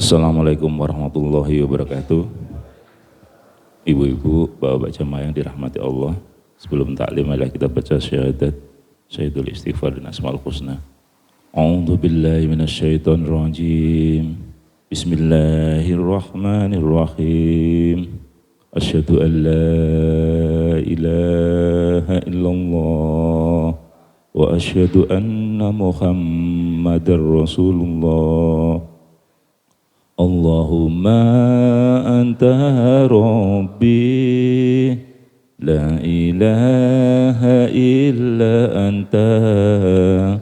Assalamualaikum warahmatullahi wabarakatuh. Ibu-ibu, bapak-bapak jamaah yang dirahmati Allah. Sebelum taklim adalah kita baca syahadat Syahidul Istighfar dan Asmaul Husna. A'udzu billahi minasyaitonir rajim. Bismillahirrahmanirrahim. Asyhadu an la ilaha illallah wa asyhadu anna Muhammadar Rasulullah. Allahumma anta rabbi la ilaha illa anta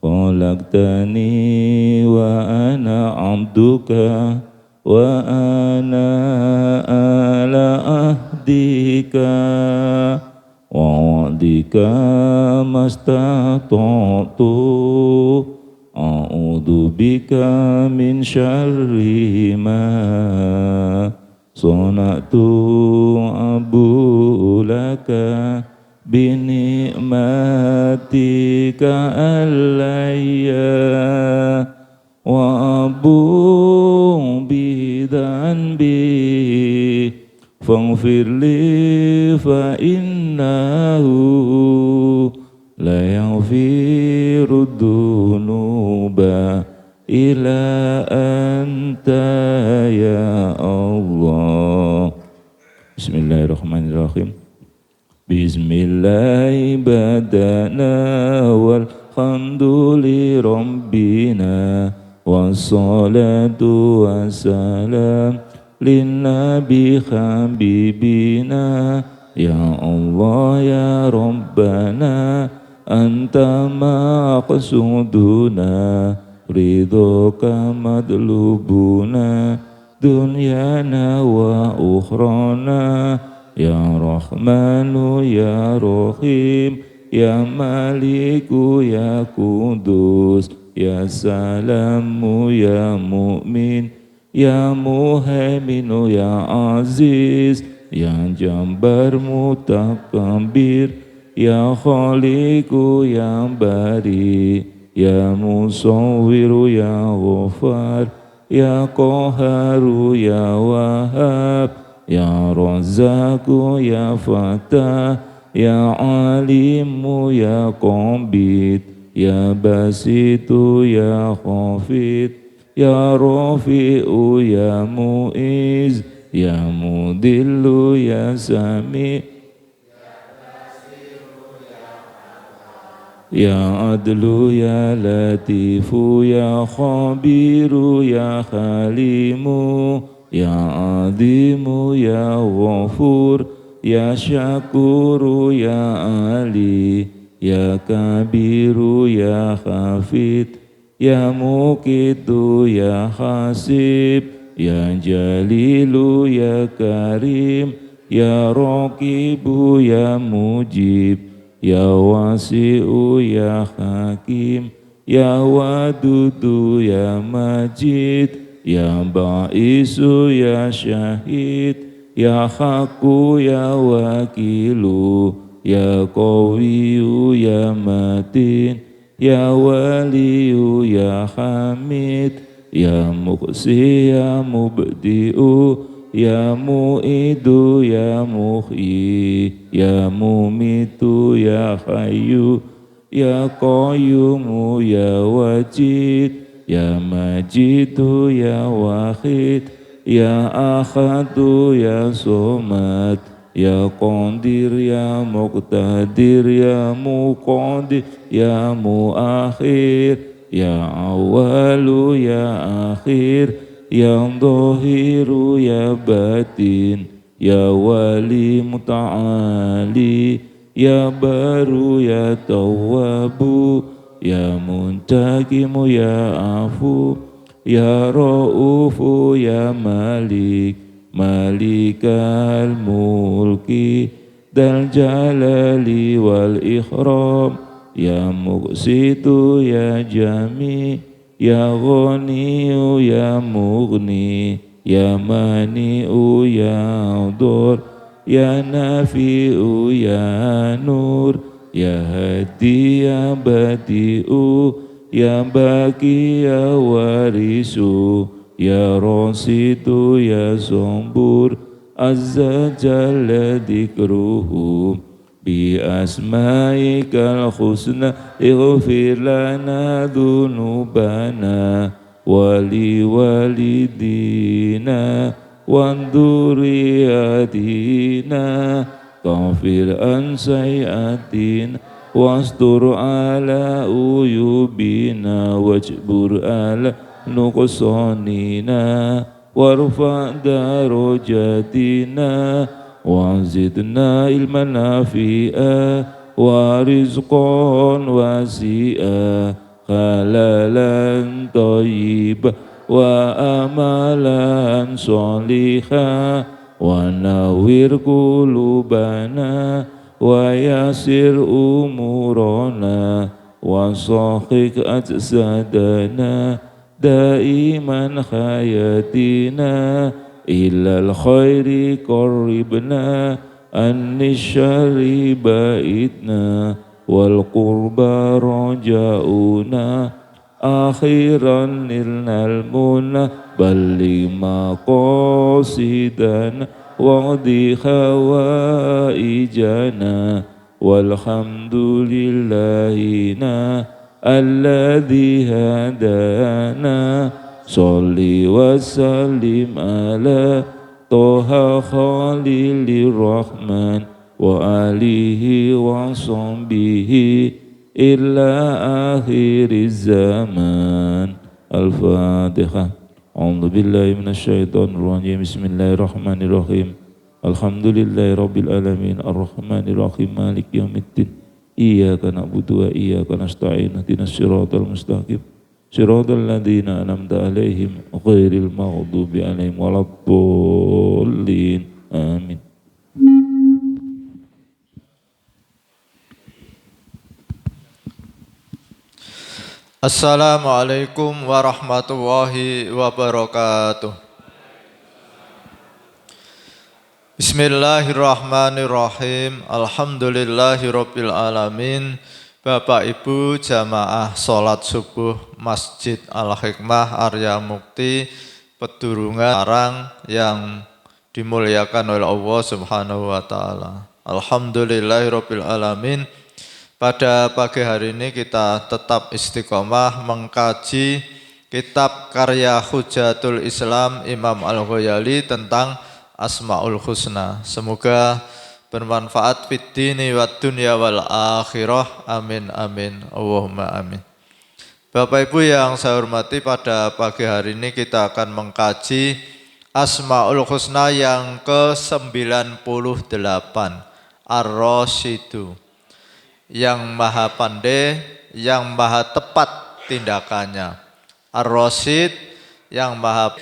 khalaqtani wa ana abduka wa ana ala ahdika wa wa'dika mastata'tu a'udzu bika min syarri ma sana'tu abu laka bi ni'matika alayya wa abu bi dhanbi faghfir li fa innahu la yaghfiru dzunuba illa anta ya Allah. Bismillahirrahmanirrahim. Bismillahi badana walhamduli rabbina wassalatu wassalam linnabi habibina ya Allah ya Rabbana anta maqsuduna ridhoka madlubuna dunyana wa ukhrana ya Rahmanu ya Rahim ya Maliku ya Kudus ya Salamu ya Mu'min ya Muhaiminu ya Aziz ya Jabbar Mutakabbir ya Khaliqu ya Bari ya Musawwiru ya Ghaffar ya Qaharu ya Wahhab ya Razzaqu ya Fatah ya Alimu ya Qabid ya Basitu ya Khafid ya Rafi'u ya Mu'iz ya Mudillu ya Sami ya Adlu ya Latifu ya Khabiru ya Halimu ya Adimu ya Ghafur ya Syakuru ya Ali ya Kabiru ya Hafid ya Muqitu ya Hasib ya Jalilu ya Karim ya Raqibu ya Mujib ya Wasi'u ya Hakim ya Wadudu ya Majid ya Ba'isu ya Syahid ya Haqqu ya Wakilu ya Qawiyu ya Matin ya Waliyu ya Hamid ya Muqsi ya Mubdi'u ya Mu'idu ya Muhyi ya Mumitu ya Hayyu ya Qayyumu ya Wajid ya Majidu ya Wahid ya Ahadu ya Somad ya Qadir ya Muqtadir ya Muqaddir ya Muakhir ya Awalu ya Akhir ya Dhahiru ya Batin ya Wali Muta'ali ya Baru ya Tawwabu ya Muntakimu ya Afu ya Ra'ufu ya Malik Malikal Mulki Dal Jalali wal Ikhram ya Muqsitu ya Jami ya Ghaniyu ya Mughni ya Mani'u ya Dur ya Nafi'u ya Nur ya Hadi ya Badi'u ya Baqi ya Warisu Ya Rasidu ya Sombur Azza Jalla Dikruhu Bi asma'ikal husna Ighfir lana dhunubana Wali walidina Wanduriyatina Kafir an sayatina Wastur ala uyubina Wajbur ala nuqsanina Warfa darajatina Wazidna ilman nafi'a Warizqan wasi'a Halalan thayyibah Wa amalan salihah Wa nawwir qulubana Wa yasir umurana Wa sahik ajsadana Daiman hayatina Ilal khairi qarribna Anni syari baitna Wal qurba raja'una Akhiran nilnal munah Balli maqasidana Wa'di hawaijana Walhamdulillahina Alladhi hadana Salli wa sallim ala Toha Khalilur Rahman Wa alihi wa sahbihi Illa akhiriz zaman Al-Fatihah A'udzu billahi minasyaitonir rajim. Bismillahirrahmanirrahim. Alhamdulillahi rabbil alamin arrahmanir rahim maliki yaumiddin. Iyyaka na'budu wa iyyaka nasta'in. Ihdinas siratal mustaqim. Siratal ladzina an'amta 'alaihim ghairil maghdubi 'alaihim waladdallin. Amin. Assalamualaikum warahmatullahi wabarakatuh. Bismillahirrahmanirrahim. Alhamdulillahirabbil alamin. Bapak Ibu jamaah salat subuh Masjid Al-Hikmah Arya Mukti Pedurungan Arang yang dimuliakan oleh Allah Subhanahu wa taala. Alhamdulillahirabbil alamin. Pada pagi hari ini kita tetap istiqomah mengkaji kitab karya Hujatul Islam Imam Al-Ghazali tentang Asmaul Husna. Semoga bermanfaat fid dini wad dunya wal akhirah. Amin amin. Allahumma amin. Bapak Ibu yang saya hormati, pada pagi hari ini kita akan mengkaji Asmaul Husna yang ke-98, Ar-Rasyidu, yang maha pandai, yang maha tepat tindakannya. Ar-Rasyid, yang maha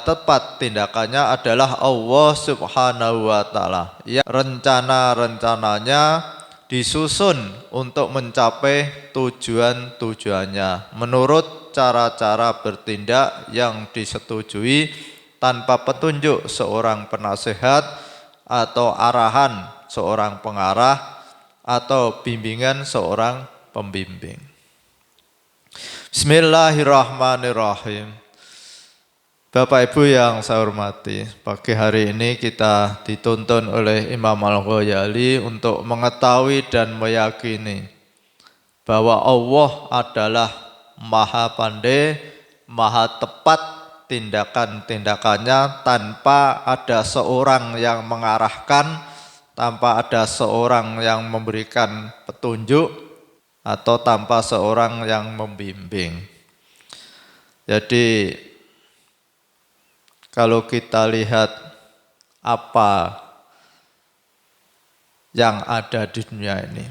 tepat tindakannya adalah Allah Subhanahu wa taala. Yang rencana-rencananya disusun untuk mencapai tujuan-tujuannya menurut cara-cara bertindak yang disetujui tanpa petunjuk seorang penasehat atau arahan seorang pengarah atau bimbingan seorang pembimbing. Bismillahirrahmanirrahim. Bapak Ibu yang saya hormati, pagi hari ini kita dituntun oleh Imam Al-Ghazali untuk mengetahui dan meyakini bahwa Allah adalah maha pandai, maha tepat tindakan-tindakannya tanpa ada seorang yang mengarahkan, tanpa ada seorang yang memberikan petunjuk, atau tanpa seorang yang membimbing. Jadi kalau kita lihat apa yang ada di dunia ini,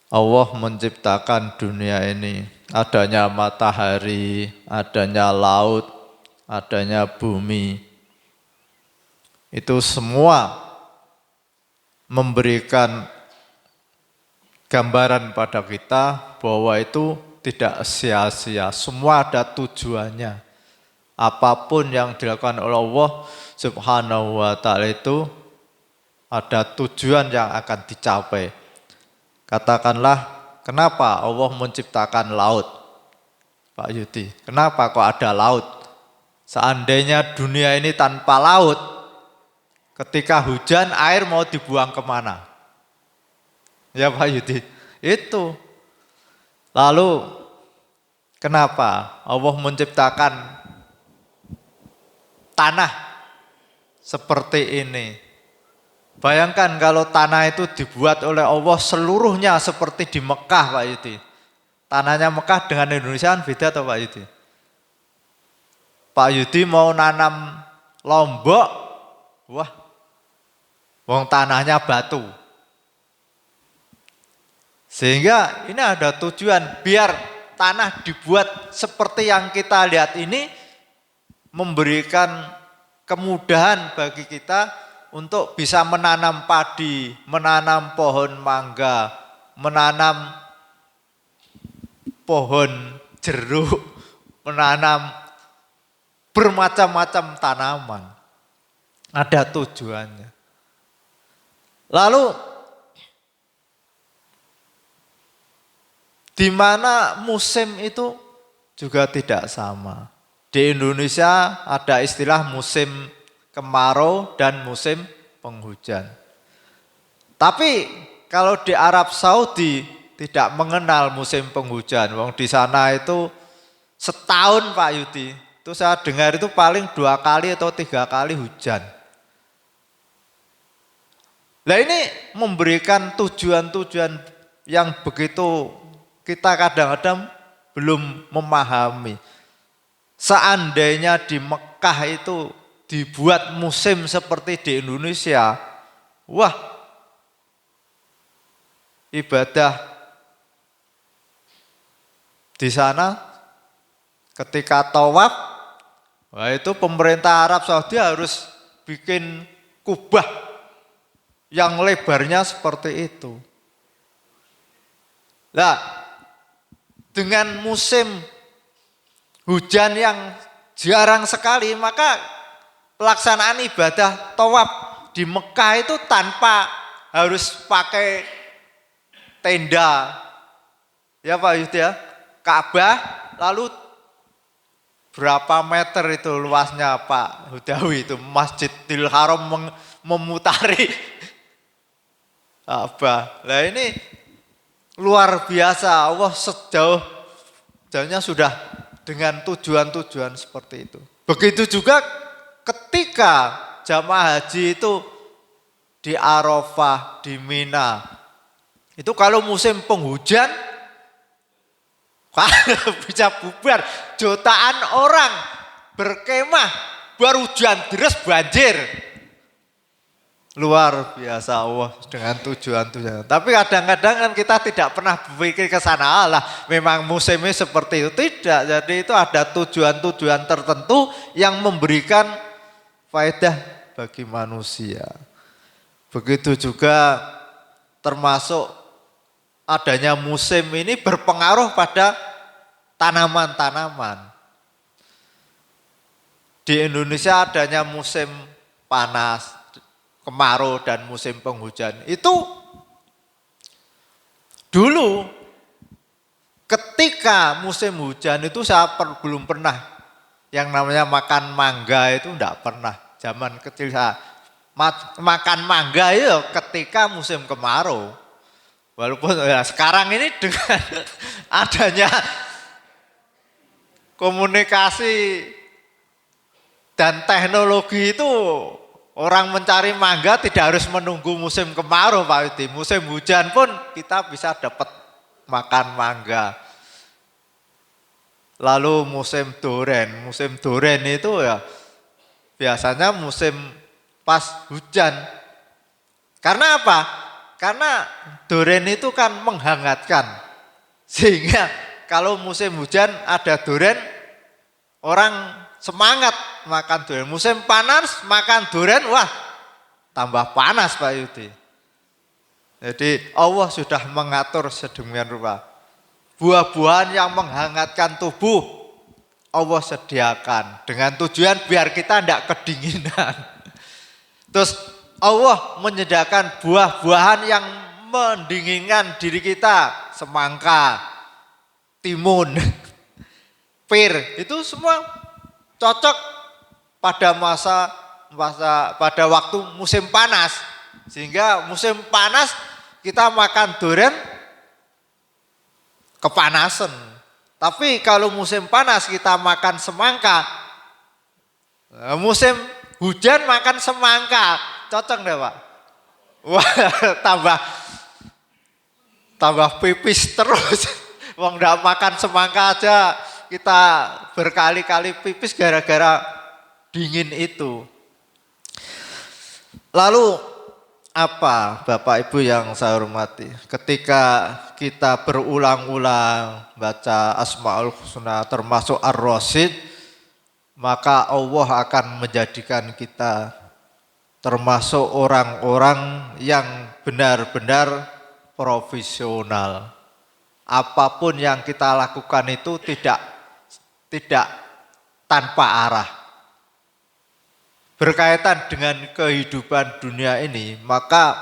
Allah menciptakan dunia ini, adanya matahari, adanya laut, adanya bumi, itu semua memberikan gambaran pada kita bahwa itu tidak sia-sia, semua ada tujuannya. Apapun yang dilakukan oleh Allah Subhanahu wa taala itu ada tujuan yang akan dicapai. Katakanlah, kenapa Allah menciptakan laut? Pak Yudi. Kenapa kok ada laut? Seandainya dunia ini tanpa laut, ketika hujan air mau dibuang kemana? Ya Pak Yudi, itu. Lalu kenapa Allah menciptakan tanah seperti ini? Bayangkan kalau tanah itu dibuat oleh Allah seluruhnya seperti di Mekah Pak Yudi. Tanahnya Mekah dengan Indonesia kan beda atau Pak Yudi? Pak Yudi mau nanam Lombok, wah, wong tanahnya batu. Sehingga ini ada tujuan biar tanah dibuat seperti yang kita lihat ini, memberikan kemudahan bagi kita untuk bisa menanam padi, menanam pohon mangga, menanam pohon jeruk, menanam bermacam-macam tanaman. Ada tujuannya. Lalu di mana musim itu juga tidak sama. Di Indonesia ada istilah musim kemarau dan musim penghujan. Tapi kalau di Arab Saudi tidak mengenal musim penghujan. Wong di sana itu setahun Pak Yudi, itu saya dengar itu paling 2 kali atau 3 kali hujan. Nah ini memberikan tujuan-tujuan yang begitu kita kadang-kadang belum memahami. Seandainya di Mekah itu dibuat musim seperti di Indonesia, wah, ibadah di sana ketika tawaf, wah itu pemerintah Arab Saudi harus bikin kubah yang lebarnya seperti itu. Nah, dengan musim hujan yang jarang sekali, maka pelaksanaan ibadah tawaf di Mekah itu tanpa harus pakai tenda. Ya Pak Yudi ya, Ka'bah lalu berapa meter itu luasnya Pak Hudawi itu Masjidil Haram memutari Ka'bah. Nah ini luar biasa, Allah sejauhnya sudah dengan tujuan-tujuan seperti itu. Begitu juga ketika jamaah haji itu di Arafah, di Mina, itu kalau musim penghujan, bisa bubar, jutaan orang berkemah, baru hujan deras banjir. Luar biasa Allah dengan tujuan-tujuan. Tapi kadang-kadang kan kita tidak pernah berpikir ke sana, lah memang musimnya seperti itu. Tidak, jadi itu ada tujuan-tujuan tertentu yang memberikan faedah bagi manusia. Begitu juga termasuk adanya musim ini berpengaruh pada tanaman-tanaman. Di Indonesia adanya musim panas, kemarau dan musim penghujan. Itu dulu ketika musim hujan itu saya belum pernah yang namanya makan mangga, itu enggak pernah. Zaman kecil saya makan mangga itu ketika musim kemarau. Walaupun ya, sekarang ini dengan adanya komunikasi dan teknologi itu, orang mencari mangga tidak harus menunggu musim kemarau Pak Yudi. Musim hujan pun kita bisa dapat makan mangga. Lalu musim duren itu ya biasanya musim pas hujan. Karena apa? Karena duren itu kan menghangatkan. Sehingga kalau musim hujan ada duren, orang semangat makan durian. Musim panas makan durian, wah tambah panas Pak Yudi. Jadi Allah sudah mengatur sedemikian rupa. Buah-buahan yang menghangatkan tubuh Allah sediakan dengan tujuan biar kita tidak kedinginan. Terus Allah menyediakan buah-buahan yang mendinginkan diri kita, semangka, timun. pir, itu semua cocok pada pada waktu musim panas. Sehingga musim panas kita makan durian kepanasan. Tapi kalau musim panas kita makan semangka, musim hujan makan semangka, cocok deh Pak? Wah, tambah pipis terus. Wong ndak makan semangka aja kita berkali-kali pipis gara-gara dingin itu. Lalu apa Bapak Ibu yang saya hormati? Ketika kita berulang-ulang baca Asmaul Husna termasuk Ar-Rasyid, maka Allah akan menjadikan kita termasuk orang-orang yang benar-benar profesional. Apapun yang kita lakukan itu tidak tanpa arah. Berkaitan dengan kehidupan dunia ini, maka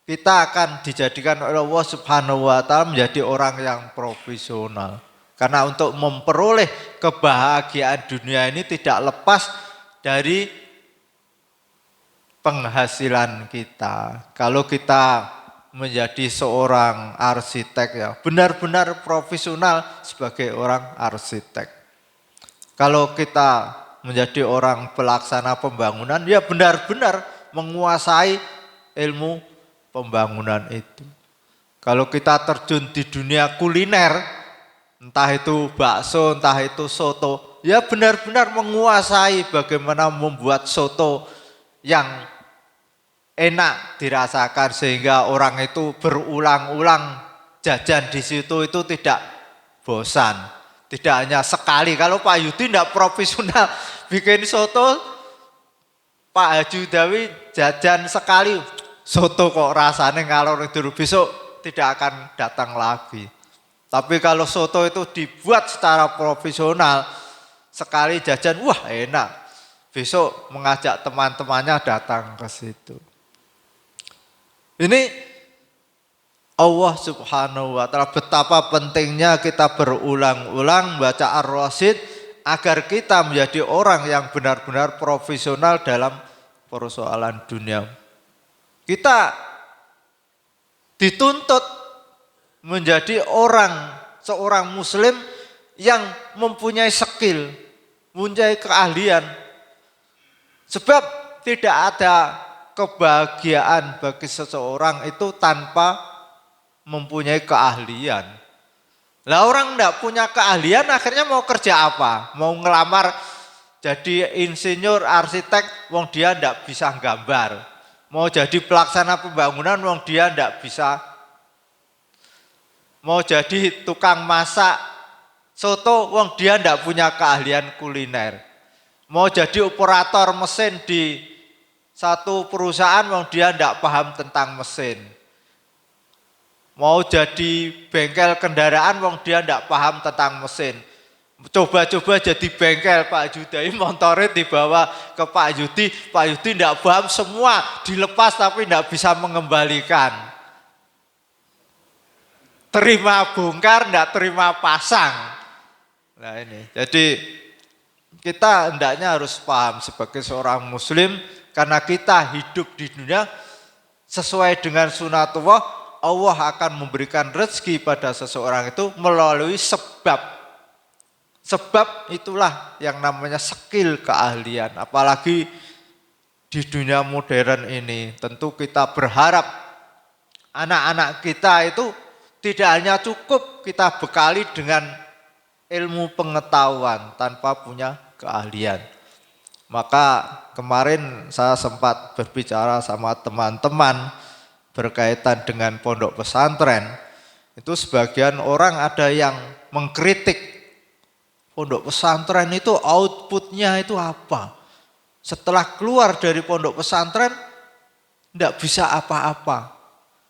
kita akan dijadikan oleh Allah Subhanahu wa taala menjadi orang yang profesional. Karena untuk memperoleh kebahagiaan dunia ini tidak lepas dari penghasilan kita. Kalau kita menjadi seorang arsitek ya, benar-benar profesional sebagai orang arsitek. Kalau kita menjadi orang pelaksana pembangunan, ya benar-benar menguasai ilmu pembangunan itu. Kalau kita terjun di dunia kuliner, entah itu bakso, entah itu soto, ya benar-benar menguasai bagaimana membuat soto yang enak dirasakan sehingga orang itu berulang-ulang jajan di situ itu tidak bosan. Tidak hanya sekali, kalau Pak Yudi tidak profesional bikin soto, Pak Haji Dawi jajan sekali, soto kok rasanya ngalor ngidul, besok tidak akan datang lagi. Tapi kalau soto itu dibuat secara profesional, sekali jajan, wah enak, besok mengajak teman-temannya datang ke situ. Ini Allah Subhanahu wa taala, betapa pentingnya kita berulang-ulang baca Ar-Rasyid agar kita menjadi orang yang benar-benar profesional dalam persoalan dunia. Kita dituntut menjadi seorang muslim yang mempunyai skill, mempunyai keahlian. Sebab tidak ada kebahagiaan bagi seseorang itu tanpa mempunyai keahlian. Lah orang enggak punya keahlian akhirnya mau kerja apa? Mau ngelamar jadi insinyur, arsitek, wong dia enggak bisa gambar. Mau jadi pelaksana pembangunan, wong dia enggak bisa. Mau jadi tukang masak soto, wong dia enggak punya keahlian kuliner. Mau jadi operator mesin di satu perusahaan, wong dia enggak paham tentang mesin. Mau jadi bengkel kendaraan, wong dia enggak paham tentang mesin. Coba-coba jadi bengkel, Pak Yudi motornya dibawa ke Pak Yudi enggak paham, semua dilepas tapi enggak bisa mengembalikan. Terima bongkar, enggak terima pasang. Nah ini, jadi kita hendaknya harus paham sebagai seorang muslim, karena kita hidup di dunia sesuai dengan sunatullah. Allah akan memberikan rezeki pada seseorang itu melalui sebab. Sebab itulah yang namanya skill, keahlian. Apalagi di dunia modern ini, tentu kita berharap anak-anak kita itu tidak hanya cukup kita bekali dengan ilmu pengetahuan tanpa punya keahlian. Maka kemarin saya sempat berbicara sama teman-teman berkaitan dengan pondok pesantren, itu sebagian orang ada yang mengkritik pondok pesantren itu outputnya itu apa. Setelah keluar dari pondok pesantren tidak bisa apa-apa.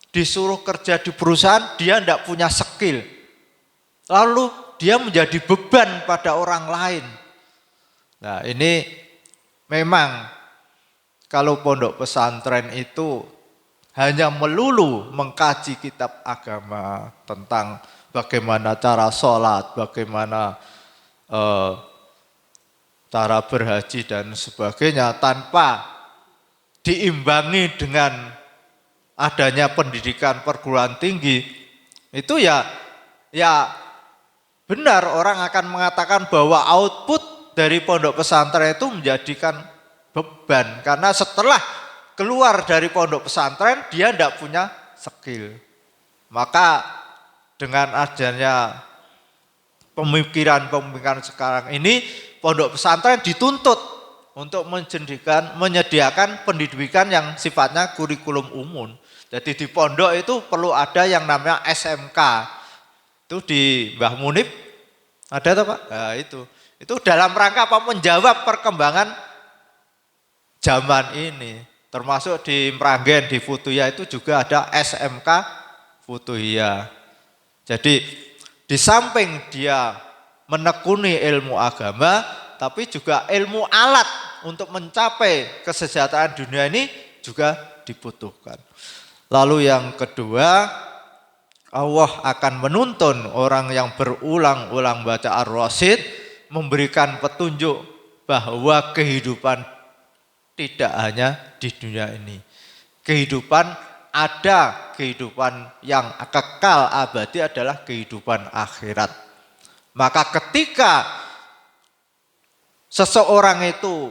Disuruh kerja di perusahaan, dia tidak punya skill. Lalu dia menjadi beban pada orang lain. Nah ini memang kalau pondok pesantren itu hanya melulu mengkaji kitab agama tentang bagaimana cara sholat, bagaimana eh, cara berhaji dan sebagainya tanpa diimbangi dengan adanya pendidikan perguruan tinggi, itu ya benar orang akan mengatakan bahwa output dari pondok pesantren itu menjadikan beban. Karena setelah keluar dari pondok pesantren dia tidak punya skill. Maka dengan adanya pemikiran sekarang ini, pondok pesantren dituntut untuk menyediakan pendidikan yang sifatnya kurikulum umum. Jadi di pondok itu perlu ada yang namanya SMK. Itu di Mbah Munib ada tuh Pak? Nah, itu dalam rangka apa? Menjawab perkembangan zaman ini. Termasuk di Meragen, di Futuya itu juga ada SMK Futuya. Jadi di samping dia menekuni ilmu agama, tapi juga ilmu alat untuk mencapai kesejahteraan dunia ini juga dibutuhkan. Lalu yang kedua, Allah akan menuntun orang yang berulang-ulang baca Ar-Rasyid, memberikan petunjuk bahwa kehidupan tidak hanya di dunia ini. Kehidupan ada, kehidupan yang kekal abadi adalah kehidupan akhirat. Maka ketika seseorang itu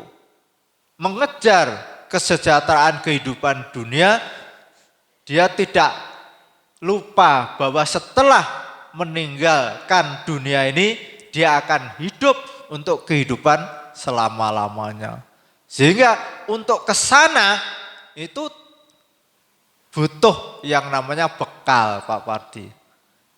mengejar kesejahteraan kehidupan dunia, dia tidak lupa bahwa setelah meninggalkan dunia ini, dia akan hidup untuk kehidupan selama-lamanya. Sehingga untuk ke sana itu butuh yang namanya bekal, Pak Pardi.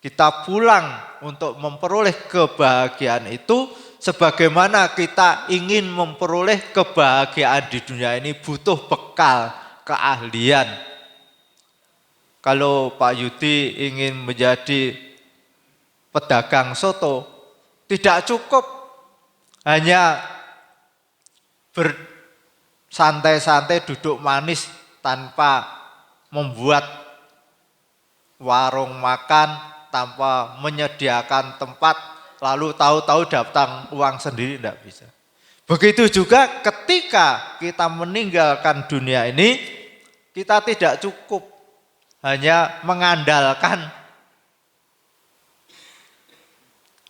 Kita pulang untuk memperoleh kebahagiaan itu, sebagaimana kita ingin memperoleh kebahagiaan di dunia ini butuh bekal, keahlian. Kalau Pak Yudi ingin menjadi pedagang soto, tidak cukup hanya bersantai-santai duduk manis tanpa membuat warung makan, tanpa menyediakan tempat, lalu tahu-tahu datang uang sendiri, tidak bisa. Begitu juga ketika kita meninggalkan dunia ini, kita tidak cukup hanya mengandalkan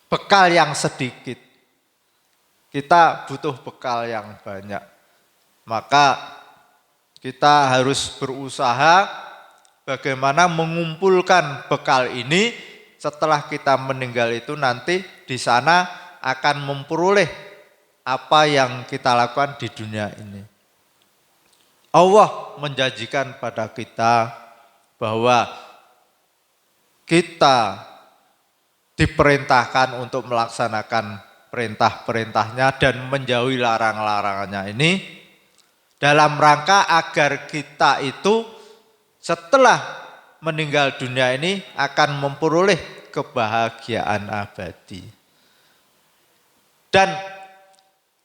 bekal yang sedikit. Kita butuh bekal yang banyak. Maka kita harus berusaha bagaimana mengumpulkan bekal ini. Setelah kita meninggal itu nanti di sana akan memperoleh apa yang kita lakukan di dunia ini. Allah menjanjikan pada kita bahwa kita diperintahkan untuk melaksanakan perintah-perintahnya dan menjauhi larang-larangannya ini dalam rangka agar kita itu setelah meninggal dunia ini akan memperoleh kebahagiaan abadi. Dan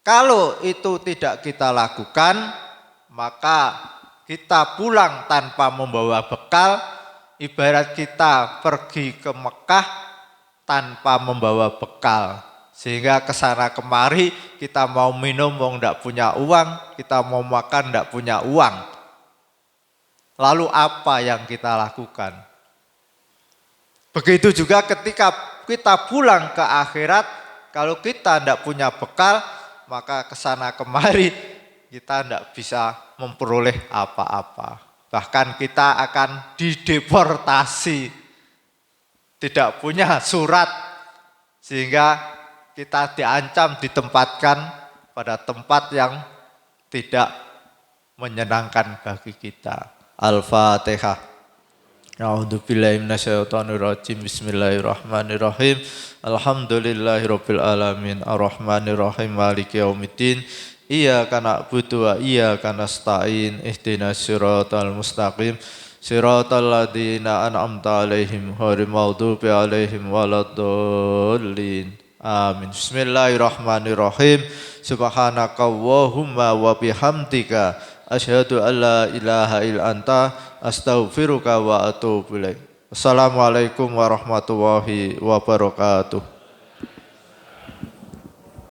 kalau itu tidak kita lakukan, maka kita pulang tanpa membawa bekal, ibarat kita pergi ke Mekah tanpa membawa bekal. Sehingga kesana kemari kita mau minum tidak punya uang, kita mau makan tidak punya uang. Lalu apa yang kita lakukan? Begitu juga ketika kita pulang ke akhirat, kalau kita tidak punya bekal, maka kesana kemari kita tidak bisa memperoleh apa-apa. Bahkan kita akan dideportasi, tidak punya surat, sehingga kita diancam ditempatkan pada tempat yang tidak menyenangkan bagi kita. Al-Fatihah. A'udzubillahi minasyaitonirrajim. Bismillahirrahmanirrahim. Alhamdulillahirabbil alamin. Arrahmanirrahim. Maliki yaumiddin. Iyyaka na'budu wa iyyaka nasta'in. Ihdinas siratal mustaqim. Siratal ladzina an'amta 'alaihim ghairil maghdubi 'alaihim waladdallin. Amin. Bismillahirrahmanirrahim. Subhanakallahumma wa bihamdika asyhadu an la ilaha illa anta astaghfiruka wa atubu ilaik. Assalamualaikum warahmatullahi wabarakatuh.